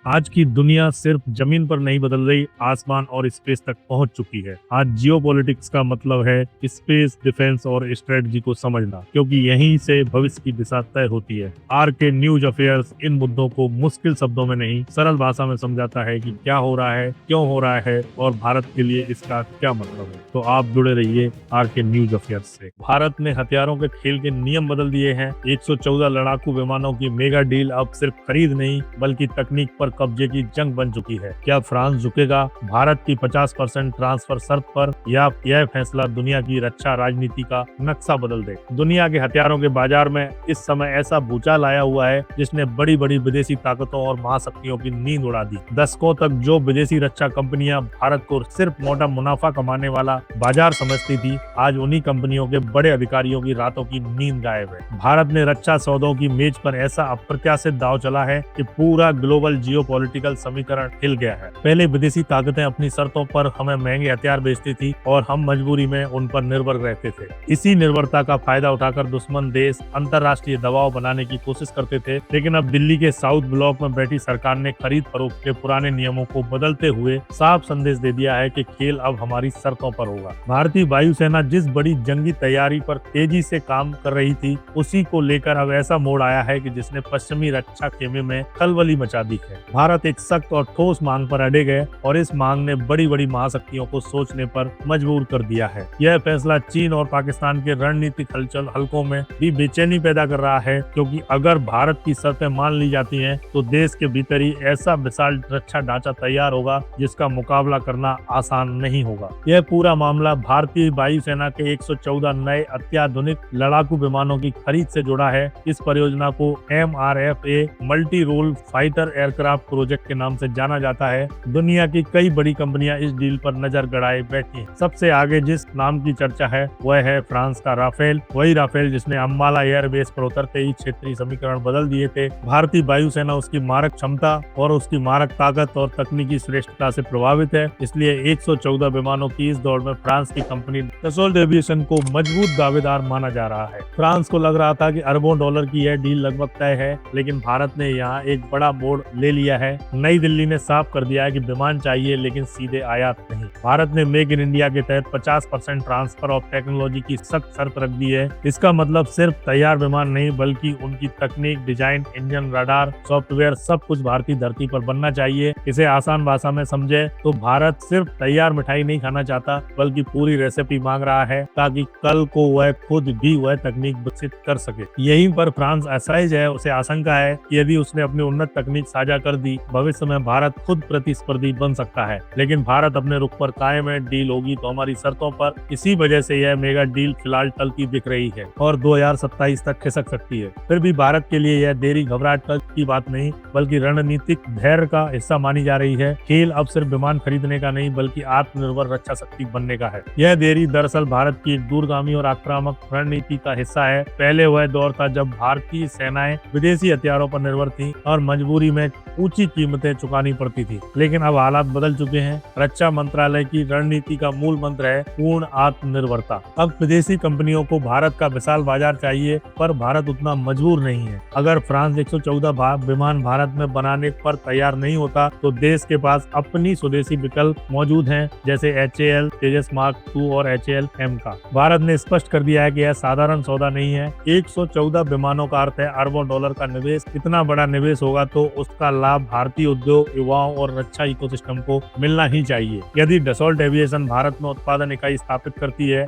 आज की दुनिया सिर्फ जमीन पर नहीं बदल रही, आसमान और स्पेस तक पहुंच चुकी है। आज जियोपॉलिटिक्स का मतलब है स्पेस, डिफेंस और स्ट्रेटजी को समझना, क्योंकि यहीं से भविष्य की दिशा तय होती है। आर के न्यूज अफेयर्स इन मुद्दों को मुश्किल शब्दों में नहीं, सरल भाषा में समझाता है कि क्या हो रहा है, क्यों हो रहा है और भारत के लिए इसका क्या मतलब है। तो आप जुड़े रहिए आर के न्यूज अफेयर्स से। भारत ने हथियारों के खेल के नियम बदल दिए हैं। 114 लड़ाकू विमानों की मेगा डील अब सिर्फ खरीद नहीं बल्कि तकनीक पर कब्जे की जंग बन चुकी है। क्या फ्रांस झुकेगा भारत की 50% ट्रांसफर शर्त पर, या यह फैसला दुनिया की रक्षा राजनीति का नक्शा बदल दे। दुनिया के हथियारों के बाजार में इस समय ऐसा भूचाल आया हुआ है जिसने बड़ी बड़ी विदेशी ताकतों और महाशक्तियों की नींद उड़ा दी। दशकों तक जो विदेशी रक्षा कंपनियां भारत को सिर्फ मोटा मुनाफा कमाने वाला बाजार समझती थी, आज उन्हीं कंपनियों के बड़े अधिकारियों की रातों की नींद गायब है। भारत ने रक्षा सौदों की मेज पर ऐसा अप्रत्याशित दांव चला है कि पूरा ग्लोबल जियोपॉलिटिकल समीकरण हिल गया है। पहले विदेशी ताकतें अपनी शर्तों पर हमें महंगे हथियार बेचती थी और हम मजबूरी में उन पर निर्भर रहते थे। इसी निर्भरता का फायदा उठाकर दुश्मन देश अंतर्राष्ट्रीय दबाव बनाने की कोशिश करते थे। लेकिन अब दिल्ली के साउथ ब्लॉक में बैठी सरकार ने खरीद फरोख्त के पुराने नियमों को बदलते हुए साफ संदेश दे दिया है कि खेल अब हमारी शर्तों पर होगा। भारतीय वायुसेना जिस बड़ी जंगी तैयारी पर तेजी से काम कर रही थी, उसी को लेकर अब ऐसा मोड़ आया है कि जिसने पश्चिमी रक्षा खेमे में खलबली मचा दी है। भारत एक सख्त और ठोस मांग पर अड़े गए और इस मांग ने बड़ी बड़ी महाशक्तियों को सोचने पर मजबूर कर दिया है। यह फैसला चीन और पाकिस्तान के रणनीतिक हलकों में भी बेचैनी पैदा कर रहा है, क्योंकि अगर भारत की शर्तें मान ली जाती हैं तो देश के भीतर ही ऐसा विशाल रक्षा ढांचा तैयार होगा जिसका मुकाबला करना आसान नहीं होगा। यह पूरा मामला भारतीय वायुसेना के 114 नए अत्याधुनिक लड़ाकू विमानों की खरीद से जुड़ा है। इस परियोजना को MRFA multi role fighter aircraft project के नाम से जाना जाता है। दुनिया की कई बड़ी कंपनियां इस डील पर नजर गड़ाए बैठी हैं। सबसे आगे जिस नाम की चर्चा है वह है फ्रांस का राफेल, वही राफेल जिसने अम्बाला एयरबेस पर उतरते ही क्षेत्रीय समीकरण बदल दिए थे। भारतीय वायुसेना उसकी मारक क्षमता और उसकी मारक ताकत और तकनीकी श्रेष्ठता से प्रभावित है, इसलिए 114 विमानों की इस दौड़ में फ्रांस की कंपनी डसॉल्ट एविएशन को मजबूत दावेदार माना जा रहा है। फ्रांस को लग रहा था कि अरबों डॉलर की यह डील लगभग तय है, लेकिन भारत ने यहाँ एक बड़ा मोड़ ले लिया है। नई दिल्ली ने साफ कर दिया है कि विमान चाहिए लेकिन सीधे आयात नहीं। भारत ने मेक इन इंडिया के तहत 50% ट्रांसफर ऑफ टेक्नोलॉजी की सख्त शर्त रख दी है। इसका मतलब सिर्फ तैयार विमान नहीं बल्कि उनकी तकनीक, डिजाइन, इंजन, रडार, सॉफ्टवेयर सब कुछ भारतीय धरती पर बनना चाहिए। इसे आसान भाषा में समझे तो भारत सिर्फ तैयार मिठाई नहीं खाना चाहता बल्कि पूरी रेसिपी मांग रहा है, ताकि कल को वह खुद भी वह तकनीक विकसित कर सके। यहीं पर फ्रांस असहज है। उसे आशंका है कि यदि उसने अपनी उन्नत तकनीक साझा कर दी, भविष्य में भारत खुद प्रतिस्पर्धी बन सकता है। लेकिन भारत अपने रुख पर कायम है, डील होगी तो हमारी शर्तों पर। इसी वजह से यह मेगा डील फिलहाल टलती दिख रही है और 2027 तक खिसक सकती है। फिर भी भारत के लिए यह देरी घबराहट की बात नहीं बल्कि रणनीतिक धैर्य का हिस्सा मानी जा रही है। खेल अब सिर्फ विमान खरीदने का नहीं बल्कि आत्मनिर्भर रक्षा शक्ति बनने का है। यह देरी दरअसल भारत की एक दूरगामी और आक्रामक रणनीति का हिस्सा है। पहले वह दौर था जब भारतीय सेनाएं विदेशी हथियारों पर निर्भर थी और मजबूरी में ऊंची कीमतें चुकानी पड़ती थी। लेकिन अब हालात बदल चुके हैं। रक्षा मंत्रालय की रणनीति का मूल मंत्र है पूर्ण आत्मनिर्भरता। अब विदेशी कंपनियों को भारत का विशाल बाजार चाहिए, पर भारत उतना मजबूर नहीं है। अगर फ्रांस 114 विमान भारत में बनाने पर तैयार नहीं होता तो देश के पास अपनी स्वदेशी विकल्प मौजूद हैं, जैसे HAL तेजस मार्क 2 और HAL-M का। भारत ने स्पष्ट कर दिया है कि यह साधारण सौदा नहीं है। 114 विमानों का अर्थ है अरबों डॉलर का निवेश। इतना बड़ा निवेश होगा तो उसका लाभ भारतीय उद्योग, युवाओं और रक्षा इकोसिस्टम को मिलना ही चाहिए। यदि डसॉल्ट एविएशन भारत में उत्पादन इकाई स्थापित करती है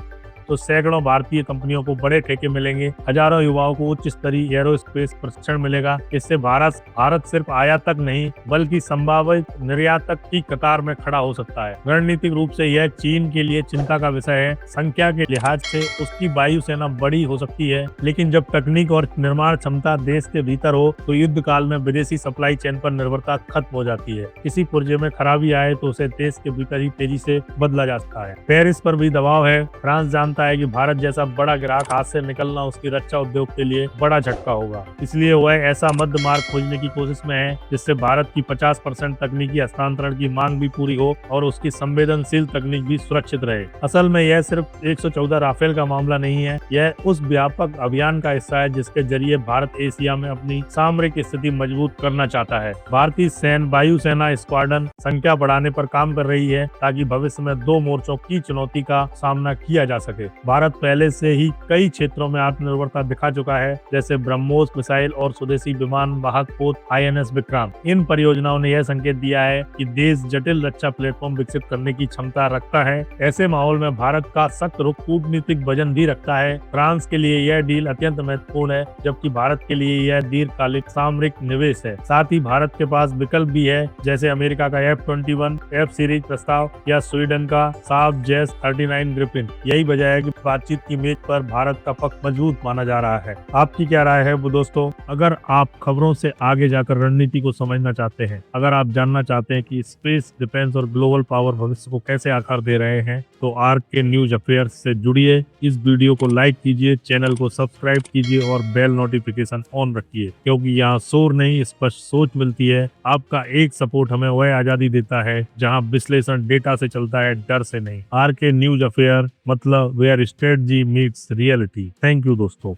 तो सैकड़ों भारतीय कंपनियों को बड़े ठेके मिलेंगे, हजारों युवाओं को उच्च स्तरीय एरोस्पेस प्रशिक्षण मिलेगा। इससे भारत सिर्फ आयात तक नहीं बल्कि संभावित निर्यात तक की कतार में खड़ा हो सकता है। रणनीतिक रूप से यह चीन के लिए चिंता का विषय है। संख्या के लिहाज से उसकी वायुसेना बड़ी हो सकती है, लेकिन जब तकनीक और निर्माण क्षमता देश के भीतर हो तो युद्ध काल में विदेशी सप्लाई चेन पर निर्भरता खत्म हो जाती है। किसी पुर्जे में खराबी आए तो उसे देश के भीतर ही तेजी से बदला जा सकता है। पेरिस पर भी दबाव है। फ्रांस जानता जानता है कि भारत जैसा बड़ा ग्राहक हाथ से निकलना उसकी रक्षा उद्योग के लिए बड़ा झटका होगा। इसलिए वह ऐसा मध्य मार्ग खोजने की कोशिश में है जिससे भारत की 50% तकनीकी हस्तांतरण की मांग भी पूरी हो और उसकी संवेदनशील तकनीक भी सुरक्षित रहे। असल में यह सिर्फ 114 राफेल का मामला नहीं है, यह उस व्यापक अभियान का हिस्सा है जिसके जरिए भारत एशिया में अपनी सामरिक स्थिति मजबूत करना चाहता है। भारतीय वायुसेना स्क्वाड्रन संख्या बढ़ाने पर काम कर रही है ताकि भविष्य में 2 मोर्चों की चुनौती का सामना किया जा सके। भारत पहले से ही कई क्षेत्रों में आत्मनिर्भरता दिखा चुका है, जैसे ब्रह्मोस मिसाइल और स्वदेशी विमान वाहक पोत INS विक्रांत। इन परियोजनाओं ने यह संकेत दिया है कि देश जटिल रक्षा प्लेटफॉर्म विकसित करने की क्षमता रखता है। ऐसे माहौल में भारत का सख्त रुख कूटनीतिक वजन भी रखता है। फ्रांस के लिए यह डील अत्यंत महत्वपूर्ण है, जबकि भारत के लिए यह दीर्घकालिक सामरिक निवेश है। साथ ही भारत के पास विकल्प भी है, जैसे अमेरिका का F-21 F सीरीज प्रस्ताव या स्वीडन का साफ जेस 39 ग्रिफिन। यही वजह है कि बातचीत की मेज पर भारत का पक्ष मजबूत माना जा रहा है। आपकी क्या राय है वो दोस्तों? अगर आप खबरों से आगे जाकर रणनीति को समझना चाहते हैं, अगर आप जानना चाहते हैं कि स्पेस, डिफेंस और ग्लोबल पावर भविष्य को कैसे आकार दे रहे हैं, तो RK न्यूज अफेयर्स से जुड़िए। इस वीडियो को लाइक कीजिए, चैनल को सब्सक्राइब कीजिए और बेल नोटिफिकेशन ऑन रखिए, क्योंकि यहाँ शोर नहीं स्पष्ट सोच मिलती है। आपका एक सपोर्ट हमें वह आजादी देता है जहाँ विश्लेषण डेटा से चलता है, डर से नहीं। RK न्यूज अफेयर मतलब where strategy meets reality. Thank you दोस्तों।